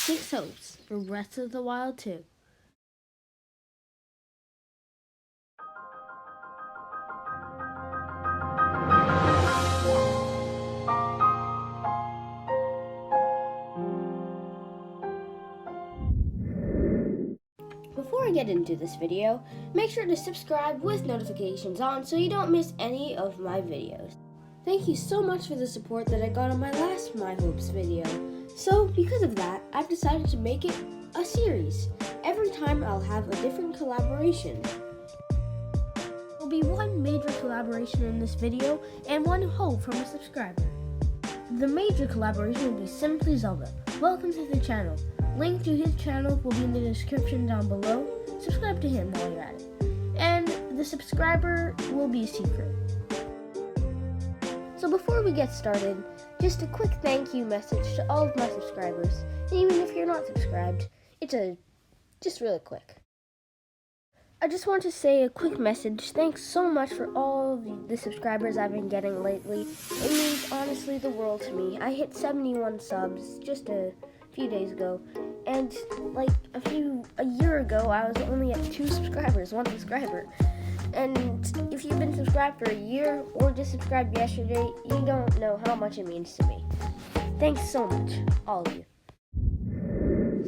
6 hopes for Breath of the Wild 2. Before I get into this video, make sure to subscribe with notifications on so you don't miss any of my videos. Thank you so much for the support that I got on my last My Hopes video. So because of that, I've decided to make it a series. Every time I'll have a different collaboration. There will be one major collaboration in this video and one hope from a subscriber. The major collaboration will be Simply Zelda. Welcome to the channel. Link to his channel will be in the description down below. Subscribe to him while you're at it. And the subscriber will be a secret. So before we get started, just a quick thank you message to all of my subscribers. And even if you're not subscribed, just really quick. I just want to say a quick message. Thanks so much for all the subscribers I've been getting lately. It means honestly the world to me. I hit 71 subs just a few days ago, and like a year ago I was only at 1 subscriber. And if you've been subscribed for a year or just subscribed yesterday, you don't know how much it means to me. Thanks so much, all of you.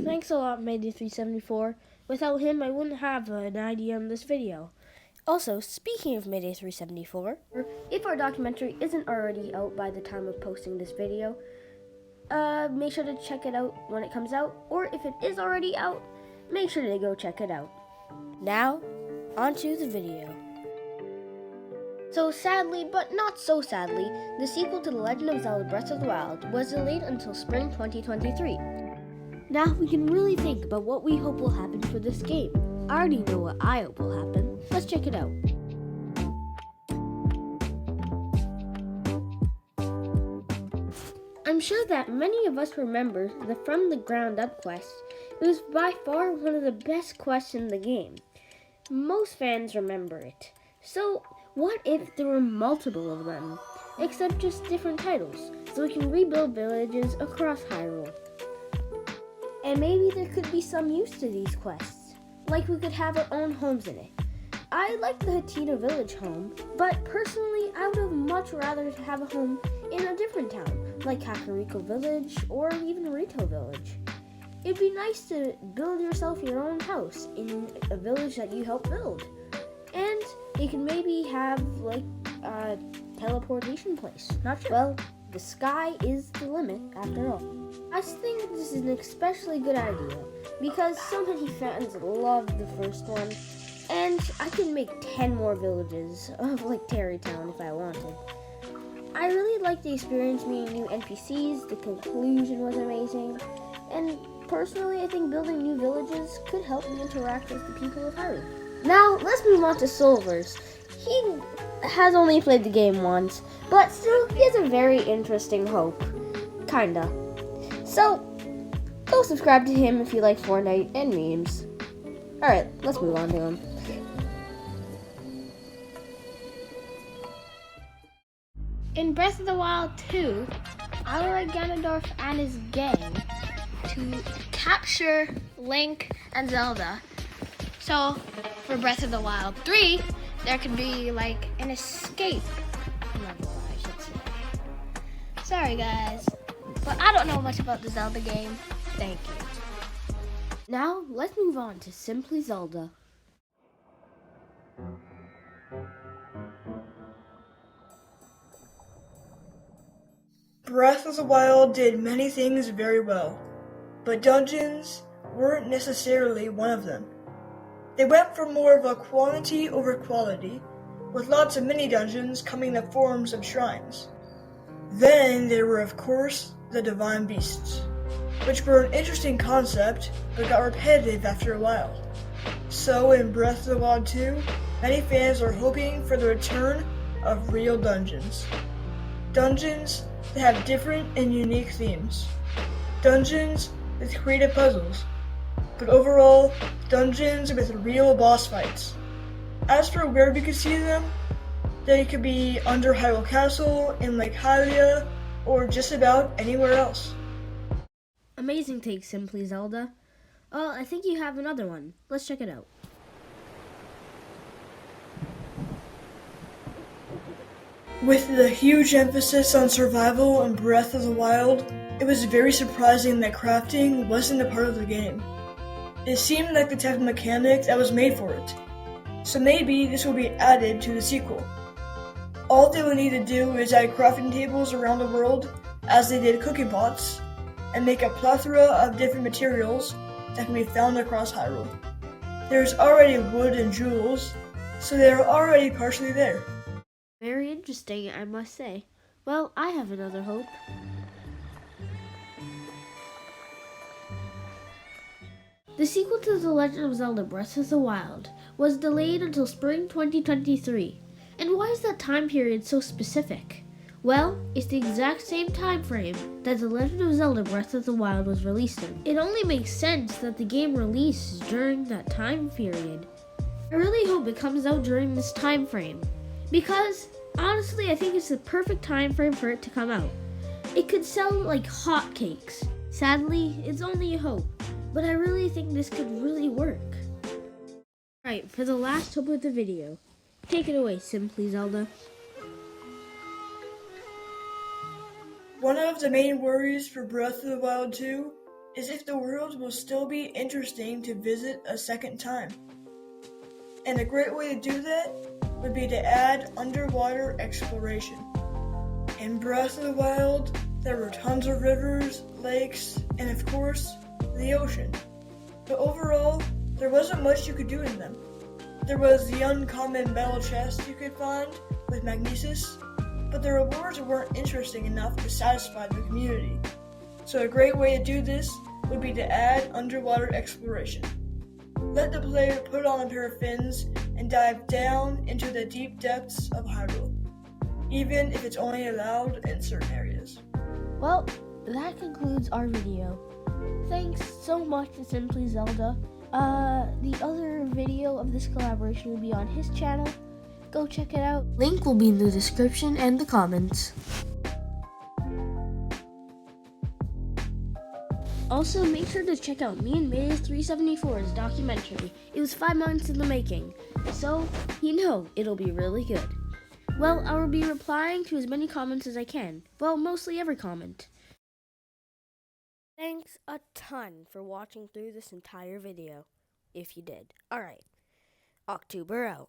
Thanks a lot, Mayday374. Without him, I wouldn't have an idea on this video. Also, speaking of Mayday374, if our documentary isn't already out by the time of posting this video, make sure to check it out when it comes out, or if it is already out, make sure to go check it out. Now, onto the video. So sadly, but not so sadly, the sequel to The Legend of Zelda Breath of the Wild was delayed until spring 2023. Now we can really think about what we hope will happen for this game. I already know what I hope will happen. Let's check it out. I'm sure that many of us remember the From the Ground Up quest. It was by far one of the best quests in the game. Most fans remember it. So what if there were multiple of them, except just different titles, so we can rebuild villages across Hyrule? And maybe there could be some use to these quests, like we could have our own homes in it. I like the Hatita village home, but personally I would have much rather have a home in a different town, like Kakariko Village or even Rito Village. It'd be nice to build yourself your own house in a village that you helped build. And you can maybe have like a teleportation place. Not sure. Well, the sky is the limit after all. I think this is an especially good idea because so many fans loved the first one, and I can make 10 more villages of like Terrytown if I wanted. I really liked the experience meeting new NPCs, the conclusion was amazing, and personally I think building new villages could help me interact with the people of Hyrule. Now let's move on to Solvers. He has only played the game once, but still he has a very interesting hope. Kinda. So, go subscribe to him if you like Fortnite and memes. Alright, let's move on to him. In Breath of the Wild 2, I would like Ganondorf and his gang to capture Link and Zelda. So, for Breath of the Wild 3, there could be like an escape level, I should say. Sorry guys, but I don't know much about the Zelda game. Thank you. Now, let's move on to Simply Zelda. Breath of the Wild did many things very well, but dungeons weren't necessarily one of them. They went for more of a quantity over quality, with lots of mini dungeons coming in the forms of shrines. Then there were of course the divine beasts, which were an interesting concept but got repetitive after a while. So in Breath of the Wild 2, many fans are hoping for the return of real dungeons. Dungeons that have different and unique themes. Dungeons with creative puzzles. But overall, dungeons with real boss fights. As for where we could see them, they could be under Hyrule Castle, in Lake Hylia, or just about anywhere else. Amazing take, Simply Zelda. Oh, I think you have another one. Let's check it out. With the huge emphasis on survival in Breath of the Wild, it was very surprising that crafting wasn't a part of the game. It seemed like the type of mechanic that was made for it. So maybe this will be added to the sequel. All they will need to do is add crafting tables around the world, as they did cooking pots, and make a plethora of different materials that can be found across Hyrule. There's already wood and jewels, so they are already partially there. Very interesting, I must say. Well, I have another hope. The sequel to The Legend of Zelda Breath of the Wild was delayed until spring 2023. And why is that time period so specific? Well, it's the exact same time frame that The Legend of Zelda Breath of the Wild was released in. It only makes sense that the game releases during that time period. I really hope it comes out during this time frame, because honestly I think it's the perfect time frame for it to come out. It could sell like hotcakes. Sadly, it's only a hope, but I really think this could really work. Alright, for the last hope of the video, take it away, Simply Zelda. One of the main worries for Breath of the Wild 2 is if the world will still be interesting to visit a second time. And a great way to do that would be to add underwater exploration. In Breath of the Wild, there were tons of rivers, lakes, and of course, the ocean. But overall, there wasn't much you could do in them. There was the uncommon battle chest you could find with Magnesis, but the rewards weren't interesting enough to satisfy the community. So a great way to do this would be to add underwater exploration. Let the player put on a pair of fins and dive down into the deep depths of Hyrule, even if it's only allowed in certain areas. Well, that concludes our video. Thanks so much to Simply Zelda. The other video of this collaboration will be on his channel. Go check it out. Link will be in the description and the comments. Also, make sure to check out me and May's 374's documentary. It was 5 months in the making, so you know it'll be really good. Well, I will be replying to as many comments as I can. Well, mostly every comment. Thanks a ton for watching through this entire video, if you did. Alright, October out.